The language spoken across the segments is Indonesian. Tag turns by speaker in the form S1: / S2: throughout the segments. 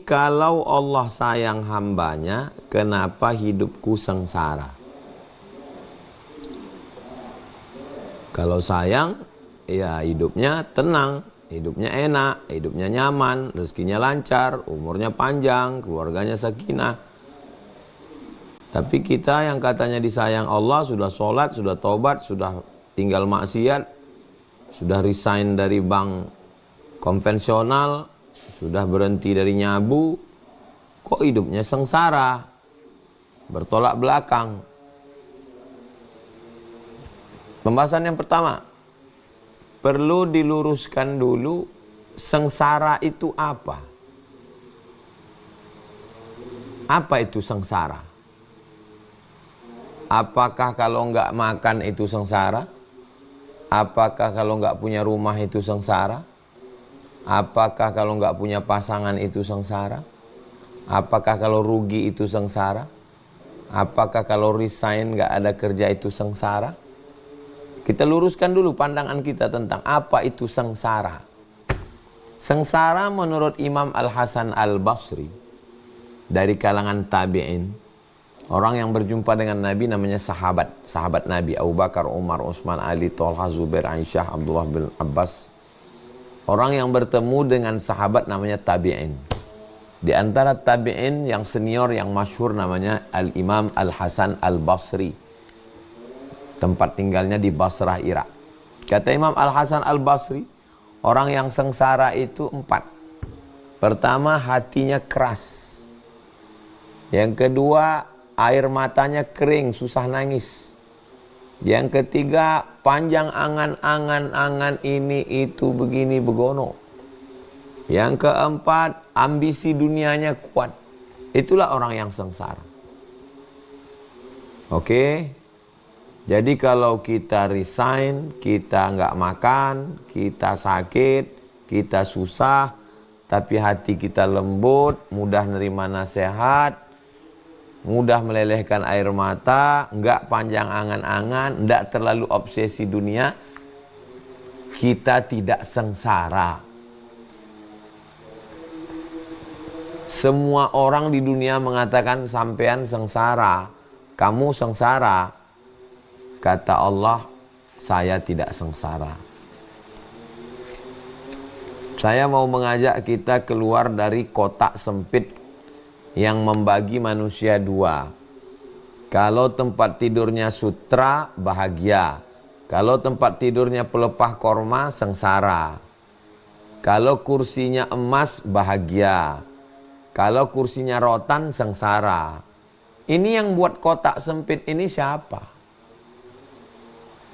S1: Kalau Allah sayang hambanya, kenapa hidupku sengsara? Kalau sayang, ya hidupnya tenang, hidupnya enak, hidupnya nyaman, rezekinya lancar, umurnya panjang, keluarganya sakinah. Tapi kita yang katanya disayang Allah, sudah sholat, sudah tobat, sudah tinggal maksiat, sudah resign dari bank konvensional, sudah berhenti dari nyabu, kok hidupnya sengsara, bertolak belakang. Pembahasan yang pertama, perlu diluruskan dulu, sengsara itu apa? Apa itu sengsara? Apakah kalau nggak makan itu sengsara? Apakah kalau nggak punya rumah itu sengsara? Apakah kalau nggak punya pasangan itu sengsara? Apakah kalau rugi itu sengsara? Apakah kalau resign nggak ada kerja itu sengsara? Kita luruskan dulu pandangan kita tentang apa itu sengsara. Sengsara menurut Imam Al-Hasan Al-Basri dari kalangan tabi'in, orang yang berjumpa dengan Nabi namanya sahabat Nabi, Abu Bakar, Umar, Utsman, Ali, Thalha, Zubair, Aisyah, Abdullah bin Abbas. Orang yang bertemu dengan sahabat namanya tabi'in. Di antara tabi'in yang senior yang masyhur namanya Al-Imam Al-Hasan Al-Basri. Tempat tinggalnya di Basrah, Irak. Kata Imam Al-Hasan Al-Basri, orang yang sengsara itu 4. Pertama, hatinya keras. Yang kedua, air matanya kering, susah nangis. Yang ketiga, panjang angan-angan ini itu begini begono. Yang keempat, ambisi dunianya kuat. Itulah orang yang sengsara. Oke? Jadi kalau kita resign, kita nggak makan, kita sakit, kita susah, tapi hati kita lembut, mudah nerima nasihat, mudah melelehkan air mata, nggak panjang angan-angan, nggak terlalu obsesi dunia, kita tidak sengsara. Semua orang di dunia mengatakan sampean sengsara, kamu sengsara. Kata Allah, saya tidak sengsara. Saya mau mengajak kita keluar dari kotak sempit yang membagi manusia 2. Kalau tempat tidurnya sutra, bahagia. Kalau tempat tidurnya pelepah korma, sengsara. Kalau kursinya emas, bahagia. Kalau kursinya rotan, sengsara. Ini yang buat kotak sempit ini siapa?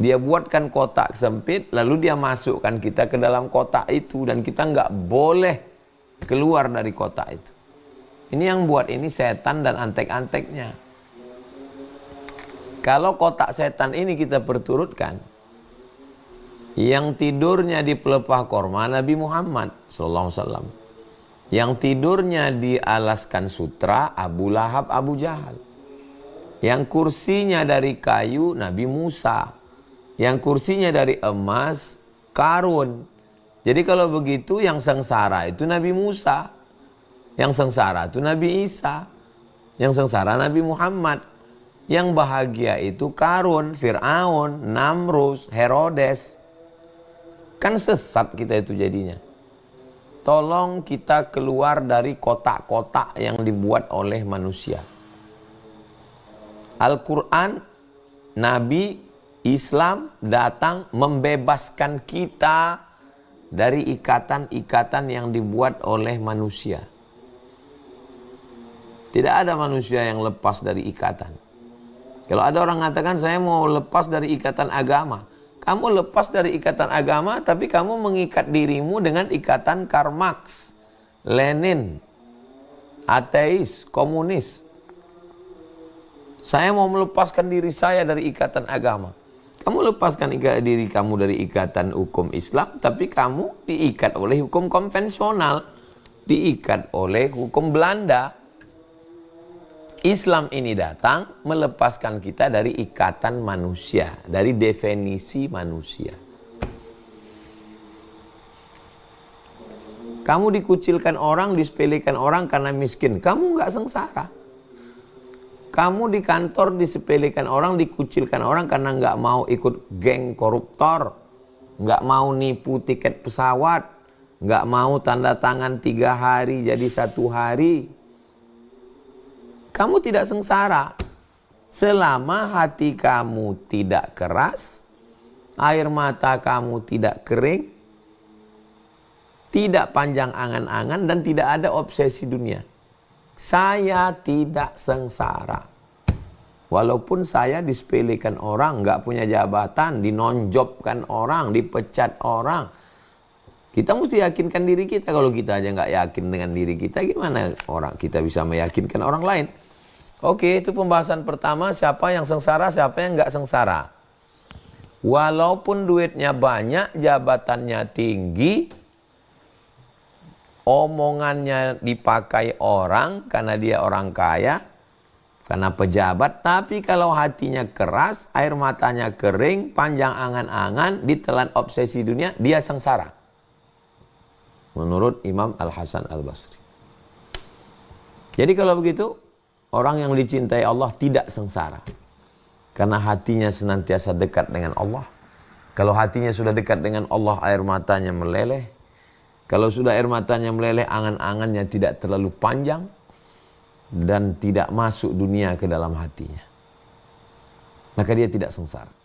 S1: Dia buatkan kotak sempit, lalu dia masukkan kita ke dalam kotak itu, dan kita nggak boleh keluar dari kotak itu. Ini yang buat ini setan dan antek-anteknya. Kalau kotak setan ini kita perturutkan, yang tidurnya di pelepah korma Nabi Muhammad SAW, yang tidurnya di alaskan sutra Abu Lahab, Abu Jahal, yang kursinya dari kayu Nabi Musa, yang kursinya dari emas Karun. Jadi kalau begitu yang sengsara itu Nabi Musa, yang sengsara itu Nabi Isa, yang sengsara Nabi Muhammad, yang bahagia itu Karun, Fir'aun, Namrus, Herodes. Kan sesat kita itu jadinya. Tolong kita keluar dari kotak-kotak yang dibuat oleh manusia. Al-Quran, Nabi, Islam datang membebaskan kita dari ikatan-ikatan yang dibuat oleh manusia. Tidak ada manusia yang lepas dari ikatan. Kalau ada orang mengatakan saya mau lepas dari ikatan agama, kamu lepas dari ikatan agama, tapi kamu mengikat dirimu dengan ikatan Karl Marx, Lenin, ateis, komunis. Saya mau melepaskan diri saya dari ikatan agama. Kamu lepaskan diri kamu dari ikatan hukum Islam, tapi kamu diikat oleh hukum konvensional, diikat oleh hukum Belanda. Islam ini datang melepaskan kita dari ikatan manusia, dari definisi manusia. Kamu dikucilkan orang, disepelekan orang karena miskin. Kamu nggak sengsara. Kamu di kantor disepelekan orang, dikucilkan orang karena nggak mau ikut geng koruptor, nggak mau nipu tiket pesawat, nggak mau tanda tangan 3 hari jadi 1 hari. Kamu tidak sengsara selama hati kamu tidak keras, air mata kamu tidak kering, tidak panjang angan-angan, dan tidak ada obsesi dunia. Saya tidak sengsara. Walaupun saya disepelekan orang, nggak punya jabatan, dinonjobkan orang, dipecat orang. Kita mesti yakinkan diri kita. Kalau kita aja nggak yakin dengan diri kita, gimana orang kita bisa meyakinkan orang lain? Oke, itu pembahasan pertama, siapa yang sengsara, siapa yang nggak sengsara. Walaupun duitnya banyak, jabatannya tinggi, omongannya dipakai orang karena dia orang kaya, karena pejabat, tapi kalau hatinya keras, air matanya kering, panjang angan-angan, ditelan obsesi dunia, dia sengsara. Menurut Imam Al-Hasan Al-Basri. Jadi kalau begitu, orang yang dicintai Allah tidak sengsara. Karena hatinya senantiasa dekat dengan Allah. Kalau hatinya sudah dekat dengan Allah, air matanya meleleh. Kalau sudah air matanya meleleh, angan-angannya tidak terlalu panjang dan tidak masuk dunia ke dalam hatinya. Maka dia tidak sengsara.